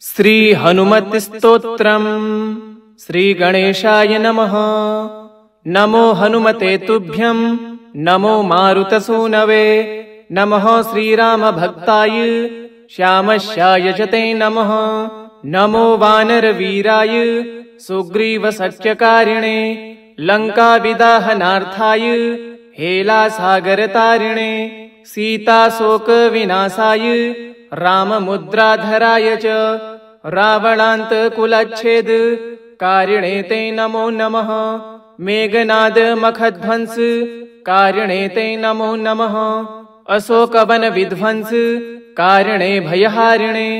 श्री हनुमत् स्तोत्रम्। श्री गणेशाय नमः। नमो हनुमते तुभ्यं। नमो मारुतसूनवे। नमः श्रीराम भक्ताय श्यामस्याय च ते नमः। नमो वानरवीराय सुग्रीव सख्यकारिणे लंकाविदाहनार्थाय हेलासागरतारिणे सीताशोकविनाशाय राममुद्राधराय च रावणान्तकुलच्छेद कारिणे ते नमो नमः। मेघनाद मखध्वंस कारिणे ते नमो नमः। अशोकवन विध्वंस कारिणे भयहारिणे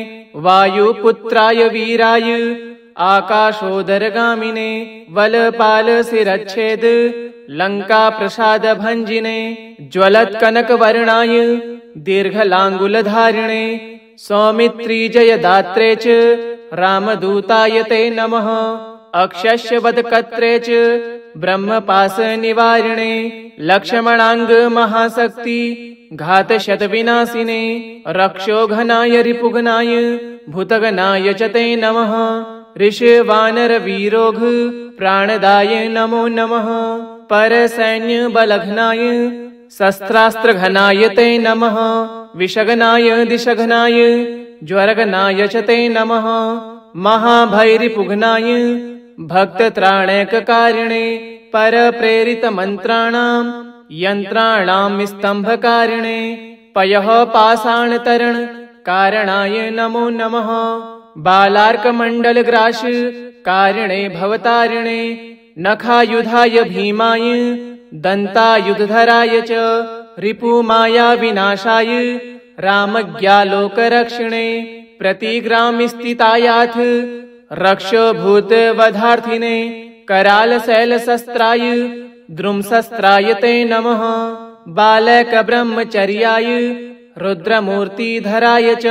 वायुपुत्राय वीराय आकाशोदरगामिने वलपाल शिरच्छेद लंका प्रसाद भंजिने ज्वलत्कनकवर्णाय दीर्घलांगुलधारिणे सौमित्री जयदात्रे च रामदूताय ते नमः। अक्षस्य वदकत्रे च ब्रह्मपाश निवारिणे लक्ष्मणांग महाशक्ति घातशतविनाशिने रक्षोघनाय रिपुघनाय भूतगनाय च ते नमः। ऋषवानरवीरोघ प्राणदाय नमो नमः। परसैन्य बलघनाय शस्त्रास्त्रघनाय ते नमः। विषघनाय दिशघनाय ज्वरघनाय च ते नमः। महाभैरिपुघनाय भक्तत्राणैककारिणे परप्रेरितमन्त्राणां यन्त्राणां स्तम्भकारिणे पयः पाषाणतरण कारणाय नमो नमः। बालार्कमण्डलग्रास कारिणे भवतारिणे नखायुधाय भीमाय दन्तायुधधराय च रिपुमायाविनाशाय रामज्ञालोकरक्षिणे प्रतिग्रामस्थितायाथ रक्षोभूतवधार्थिने करालशैलशस्त्राय द्रुमशस्त्राय ते नमः। बालकब्रह्मचर्याय रुद्रमूर्तिधराय च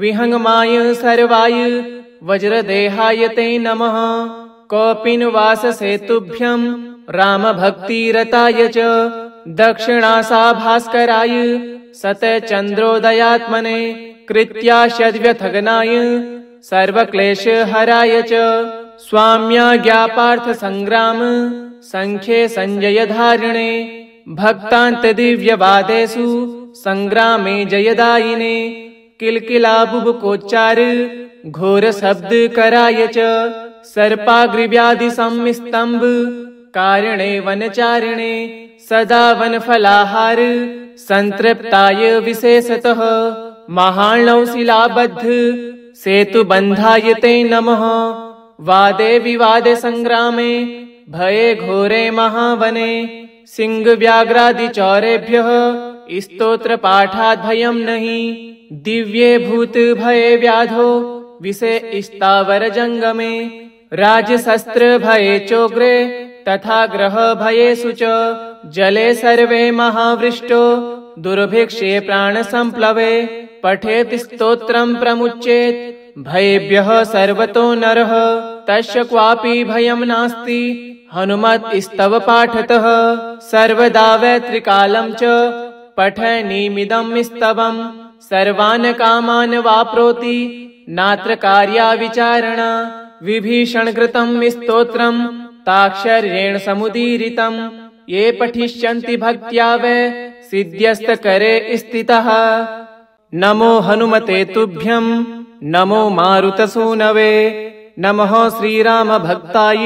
विहंगमाय सर्वाय वज्रदेहाय ते नमः। कौपीनवाससेतुभ्यं रामभक्तिरताय च दक्षिणासा भास्कराय सतचन्द्रोदयात्मने कृत्याशद्व्यथगनाय सर्वक्लेशहराय च स्वाम्याज्ञापार्थसंग्राम संख्ये संजयधारिणे भक्तान्तदिव्यवादेषु संग्रामे जयदायिने किलकिलाबुबुकोच्चार घोरशब्दकराय च सर्पाग्रिव्याधिसंस्तम्भ कारिणे वनचारिणे सदा वनफलाहार संतृप्ताय विशेषतः महार्णवशिलाबद्ध सेतुबन्धाय ते नमः। वादे विवादे संग्रामे भये घोरे महावने सिंहव्याघ्रादिचौरेभ्यः स्तोत्रपाठाद् भयं नहि। दिव्ये भूत भये व्याधो विषे स्थावरजंगमे राजशस्त्र भये चोग्रे तथा ग्रह भयेषु च जले सर्वे महावृष्टो दुर्भिक्षे प्राणसंप्लवे पठेत् स्तोत्रं प्रमुच्येत् भयेभ्यः सर्वतो नरः तस्य क्वापि भयं नास्ति हनुमत् स्तव पाठतः। सर्वदा वै त्रिकालं च पठनीमिदं स्तवं सर्वान् कामान् वाप्नोति नात्र कार्या विचारणा। विभीषणकृतं स्तोत्रं ताक्षर्येण समुदीरितं ये पठिष्यन्ति भक्त्या वै सिद्ध्यस्तकरे स्थितः। नमो हनुमते तुभ्यं। नमो मारुतसूनवे। नमः श्रीराम भक्ताय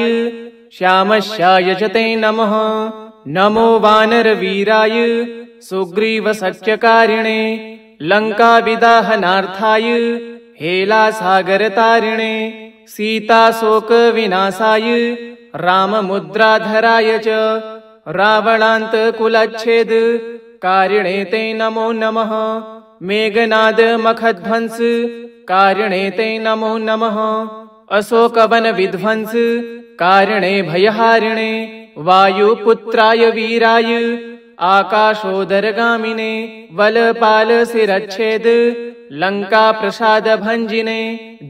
श्यामस्याय च ते नमः। नमो वानरवीराय सुग्रीव सख्यकारिणे लंकाविदाहनार्थाय हेलासागरतारिणे सीताशोकविनाशाय राममुद्राधराय च रावणान्तकुलच्छेद कारिणे ते नमो नमः। मेघनाद मखध्वंस कारिणे ते नमो नमः। अशोकवन विध्वंस कारिणे भयहारिणे वायुपुत्राय वीराय आकाशोदरगामिने वलपाल शिरच्छेद लंका प्रसाद भंजिने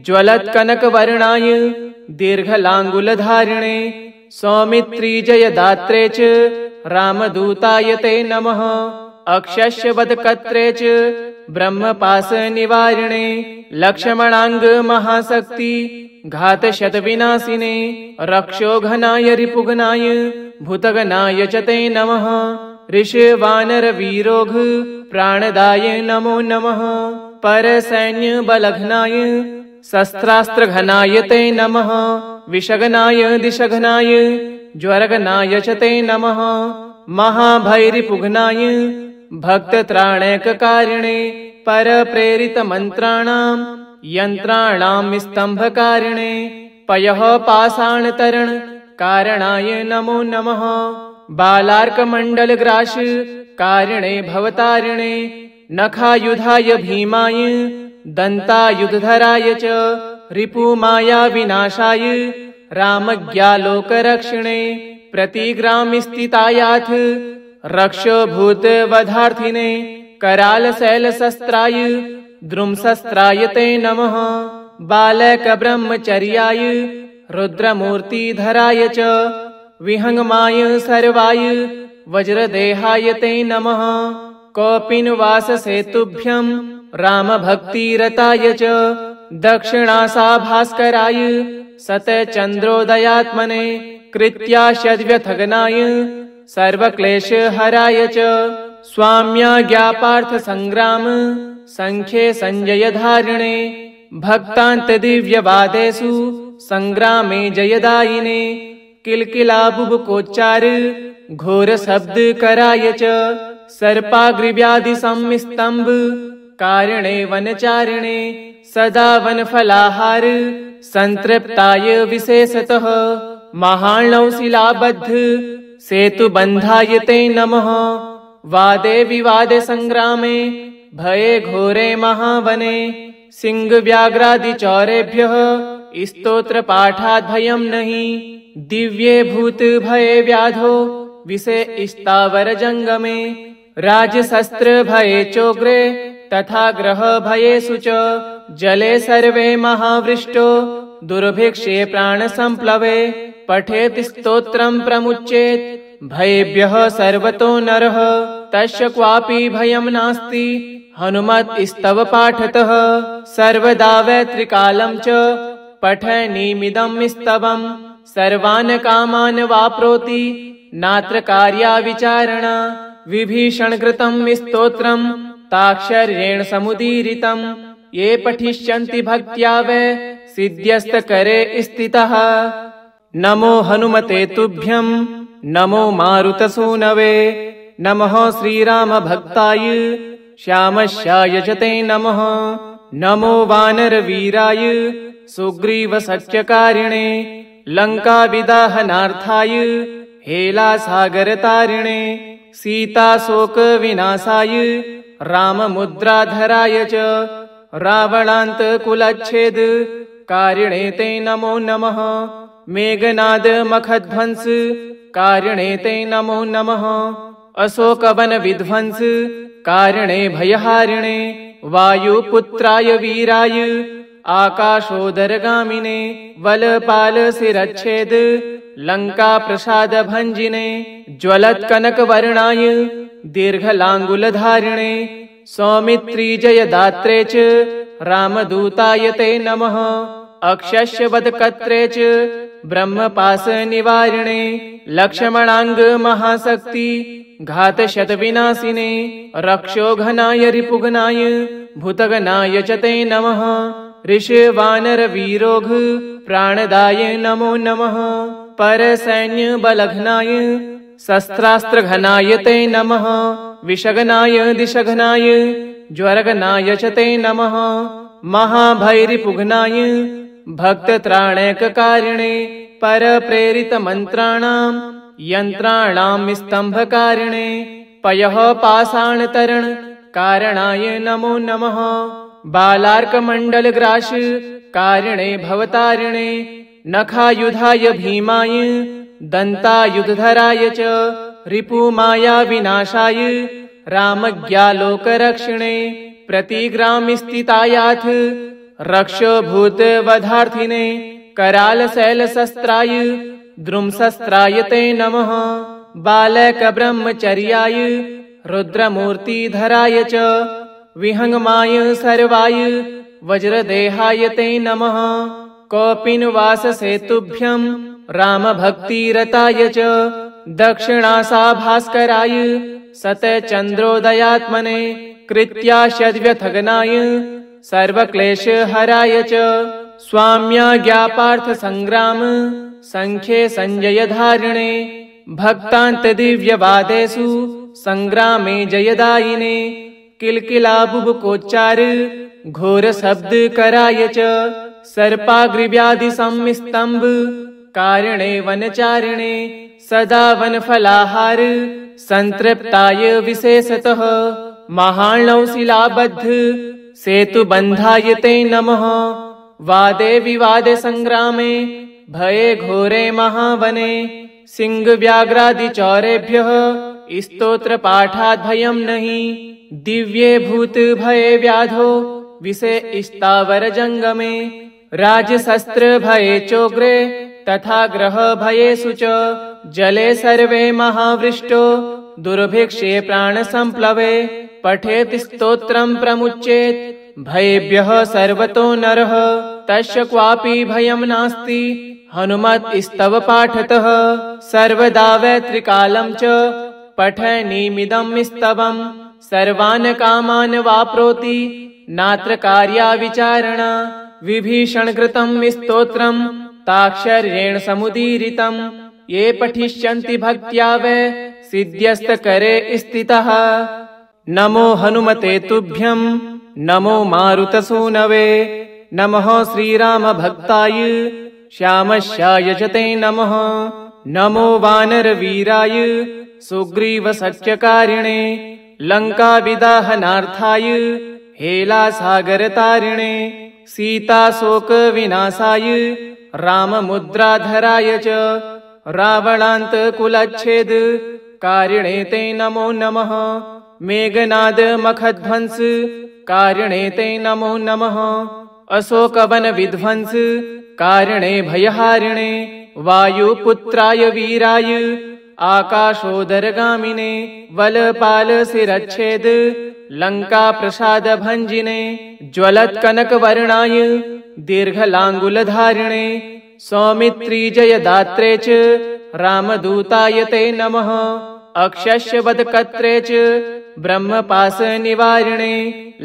ज्वलत्कनकवर्णाय दीर्घलांगुलधारिणे सौमित्री जयदात्रे च रामदूताय ते नमः। अक्षस्य वधकत्रे च ब्रह्मपाश निवारिणे लक्ष्मणांग महाशक्ति घातशतविनाशिने रक्षोघनाय रिपुघनाय भूतगनाय च ते नमः ऋषवानरवीरोघ प्राणदाय नमो नमः परसैन्यबलघनाय शस्त्रास्त्रघनाय ते नमः विषगनाय दिशघनाय ज्वरगनाय च ते नमः महाभैरिपुघनाय भक्तत्राणैककारिणे परप्रेरितमन्त्राणां यन्त्राणां स्तम्भकारिणे पयः पाषाणतरण कारणाय नमो नमः बालार्कमण्डलग्रास कारिणे भवतारिणे नखायुधाय भीमाय दन्तायुधधराय च रिपुमायाविनाशाय रामज्ञालोकरक्षिणे प्रतिग्रामस्थितायाथ रक्षोभूतवधार्थिने करालशैलशस्त्राय द्रुमशस्त्राय ते नमः बालकब्रह्मचर्याय रुद्रमूर्तिधराय च विहंगमाय सर्वाय वज्रदेहाय ते नमः कौपीनवाससेतुभ्यं रामभक्तिरताय च दक्षिणासाभास्कराय सतचन्द्रोदयात्मने कृत्याशद्व्यथगनाय सर्वक्लेशहराय च स्वाम्याज्ञापार्थसङ्ग्राम सङ्ख्ये सञ्जयधारिणे भक्तान्तदिव्यवादेषु सङ्ग्रामे जयदायिने किलकिलाबुबुकोच्चार घोरशब्दकराय च सर्पाग्रिव्याधिसंस्तम्भ कारिणे वनचारिणे सदा वनफलाहार संतृप्ताय विशेषतः महार्णवशिलाबद्ध सेतुबन्धाय ते नमः वादे विवादे संग्रामे भये घोरे महावने सिंहव्याघ्रादिचौरेभ्यः स्तोत्रपाठात् भयं नहि दिव्ये भूत भये व्याधो विषे स्थावर जंगमे राजशस्त्र भये चोग्रे तथा ग्रह भयेषु च जले सर्वे महावृष्टो दुर्भिक्षे प्राण संप्लवे पठेत् स्तोत्रं प्रमुच्येत् भयेभ्यः सर्वतो नरः तस्य क्वापि भयं नास्ति हनुमत् स्तव पाठतः सर्वदा वै त्रिकालं च पठनीमिदं स्तवम् सर्वान् कामान् वाप्नोति नात्र कार्या विचारणा विभीषणकृतं स्तोत्रं ताक्षर्येण समुदीरितं ये पठिष्यन्ति भक्त्या वै सिद्ध्यस्तकरे स्थितः नमो हनुमते तुभ्यं नमो मारुतसूनवे नमः श्रीरामभक्ताय श्यामस्याय च ते नमः नमो वानरवीराय सुग्रीवसख्यकारिणे लङ्काविदाहनार्थाय हेलासागरतारिणे सीताशोकविनाशाय राममुद्राधराय च रावणान्तकुलच्छेद कारिणे ते नमो नमः मेघनादमखध्वंस कारिणे ते नमो नमः अशोकवनविध्वंस कारिणे भयहारिणे वायुपुत्राय वीराय आकाशोदरगामिने वलपालशिरच्छेद लङ्काप्रसादभञ्जिने ज्वलत्कनकवर्णाय दीर्घलाङ्गुलधारिणे सौमित्रीजयदात्रे च रामदूताय ते नमः अक्षस्य वधकत्रे च ब्रह्मपाशनिवारिणे लक्ष्मणांग महाशक्ति घातशतविनाशिने रक्षोघनाय रिपुघनाय भूतगनाय च ते नमः ऋषवानरवीरोघ प्राणदाय नमो नमः परसैन्यबलघनाय शस्त्रास्त्रघनाय ते नमः विषगनाय दिशघनाय ज्वरगनाय च ते नमः महाभैरिपुघनाय भक्तत्राणैककारिणे परप्रेरितमन्त्राणां यन्त्राणां स्तम्भकारिणे पयः पाषाणतरण कारणाय नमो नमः बालार्कमण्डलग्रास कारिणे भवतारिणे नखायुधाय भीमाय दन्तायुधधराय च रिपुमायाविनाशाय रामज्ञालोकरक्षिणे प्रतिग्रामस्थितायाथ रक्षोभूतवधार्थिने करालशैलशस्त्राय द्रुमशस्त्राय ते नमः बालकब्रह्मचर्याय रुद्रमूर्तिधराय च विहंगमाय सर्वाय वज्रदेहाय ते नमः। कौपीनवाससेतुभ्यं रामभक्तिरताय च दक्षिणासा भास्कराय सतचन्द्रोदयात्मने कृत्याशद्व्यथगनाय सर्वक्लेशहराय च स्वाम्याज्ञापार्थसङ्ग्राम सङ्ख्ये सञ्जयधारिणे भक्तान्तदिव्यवादेषु सङ्ग्रामे जयदायिने किलकिलाबुबुकोच्चार घोरशब्दकराय च सर्पाग्रिव्याधिसंस्तम्भ कारिणे वनचारिणे सदा वनफलाहार संतृप्ताय विशेषतः महार्णव शिलाबद्ध सेतुबन्धाय ते नमः। वादे विवादे संग्रामे भये घोरे महावने सिंहव्याघ्रादिचौरेभ्यः स्तोत्रपाठाद् भयं नहि। दिव्ये भूत भये व्याधो विषे स्थावरजङ्गमे राजशस्त्र भये चोग्रे तथा ग्रह भयेषु च जले सर्वे महावृष्टो दुर्भिक्षे प्राणसम्प्लवे पठेत् स्तोत्रं प्रमुच्येत् भयेभ्यः सर्वतो नरः तस्य क्वापि भयं नास्ति हनुमत् स्तव पाठतः सर्वदा वै त्रिकालं च पठनीमिदं स्तवम् सर्वान् कामान् वाप्नोति नात्र कार्या विचारणा विभीषणकृतं स्तोत्रं ताक्षर्येण समुदीरितं ये पठिष्यन्ति भक्त्या वै सिद्ध्यस्तकरे स्थितः। नमो हनुमते तुभ्यं नमो मारुतसूनवे नमः श्रीरामभक्ताय श्यामस्याय च ते नमः। नमो वानरवीराय सुग्रीवसख्यकारिणे लङ्काविदाहनार्थाय हेलासागरतारिणे सीताशोकविनाशाय राममुद्राधराय च रावणान्तकुलच्छेद कारिणे ते नमो नमः। मेघनादमखध्वंस कारिणे ते नमो नमः। अशोकवनविध्वंस कारिणे भयहारिणे वायुपुत्राय वीराय आकाशोदरगामिने वलपालशिरच्छेद लङ्काप्रसादभञ्जिने ज्वलत्कनकवर्णाय दीर्घलाङ्गुलधारिणे सौमित्रीजयदात्रे च रामदूताय ते नमः। अक्षयवदकत्रे च ब्रह्मपाशनिवारिणे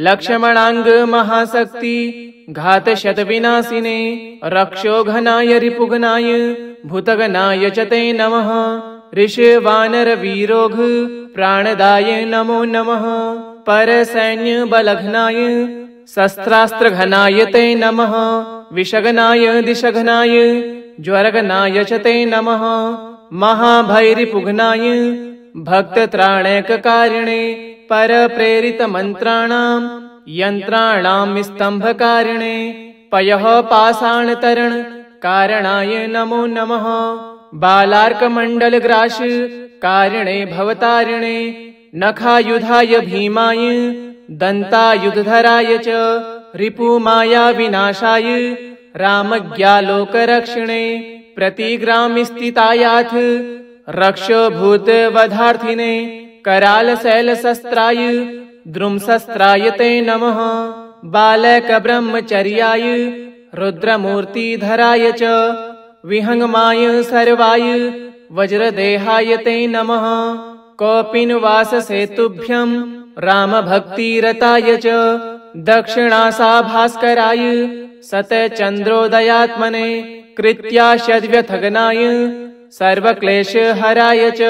लक्ष्मणाङ्गमहाशक्ति घातशतविनाशिने रक्षोघनाय रिपुघ्नाय भूतगणाय च ते नमः। ऋषवानरवीरोघ प्राणदाय नमो नमः। परसैन्यबलघ्नाय शस्त्रास्त्रघनाय ते नमः। विषघ्नाय दिशघ्नाय ज्वरघ्नाय च ते नमः। महाभैरिपुघ्नाय भक्तत्राणैककारिणे परप्रेरितमन्त्राणां यन्त्राणां स्तम्भकारिणे पयः पाषाणतरण कारणाय नमो नमः। बालार्कमण्डलग्रास कारिणे भवतारिणे नखायुधाय भीमाय दन्तायुधधराय च रिपुमायाविनाशाय रामज्ञालोकरक्षिणे प्रतिग्रामस्थितायाथ रक्षोभूतवधार्थिने करालशैलशस्त्राय द्रुमशस्त्राय ते नमः। बालकब्रह्मचर्याय रुद्रमूर्तिधराय च विहंगमाय सर्वाय वज्रदेहाय ते नमः। कौपीनवाससेतुभ्यं रामभक्तिरताय च दक्षिणासा भास्कराय सतचन्द्रोदयात्मने कृत्याशद्व्यथगनाय सर्वक्लेशहराय च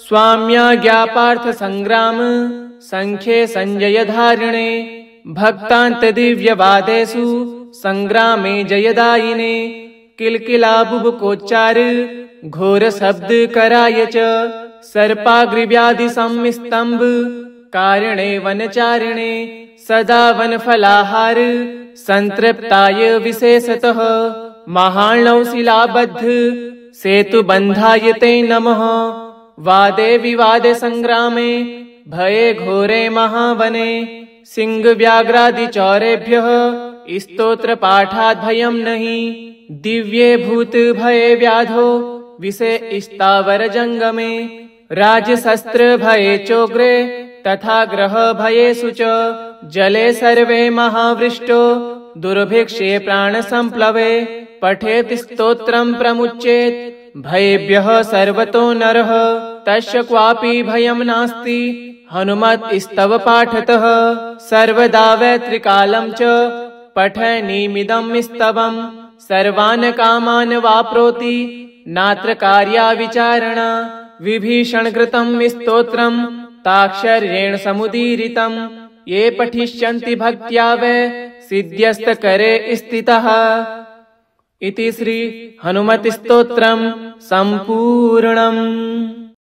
स्वाम्याज्ञापार्थसङ्ग्राम सङ्ख्ये सञ्जयधारिणे भक्तान्तदिव्यवादेषु सङ्ग्रामे जयदायिने किलकिलाबुबुकोच्चार घोरशब्दकराय च सर्पाग्रिव्याधिसंस्तम्भ कारिणे वनचारिणे सदा वनफलाहार संतृप्ताय विशेषतः महार्णव शिलाबद्ध सेतुबन्धाय ते नमः। वादे विवादे संग्रामे भये घोरे महावने सिंहव्याघ्रादिचौरेभ्यः स्तोत्रपाठाद् भयं नहि। दिव्ये भूत भये व्याधो विषे स्थावरजङ्गमे राजशस्त्र भये चोग्रे तथा ग्रह भयेषु च जले सर्वे महावृष्टो दुर्भिक्षे प्राणसंप्लवे पठेत् स्तोत्रं प्रमुच्येत् भयेभ्यः सर्वतो नरः तस्य क्वापि भयं नास्ति हनुमत्स्तव पाठतः सर्वदा वै त्रिकालं च पठनीमिदं स्तवम् सर्वान् कामान् वाप्नोति नात्र कार्या विचारणा विभीषणकृतं स्तोत्रं ताक्षर्येण समुदीरितं ये पठिष्यन्ति भक्त्या वै सिद्ध्यस्तकरे स्थितः। इति श्री हनुमत्स्तोत्रं सम्पूर्णम्।